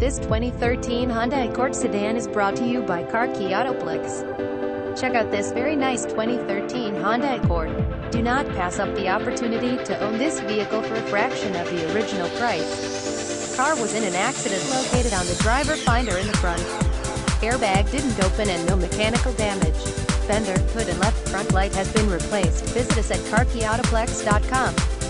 This 2013 Honda Accord sedan is brought to you by Key Autoplex. Check out this very nice 2013 Honda Accord. Do not pass up the opportunity to own this vehicle for a fraction of the original price. Car was in an accident located on the driver finder in the front. Airbag didn't open and no mechanical damage. Fender, hood and left front light has been replaced. Visit us at carkeyautoplex.com.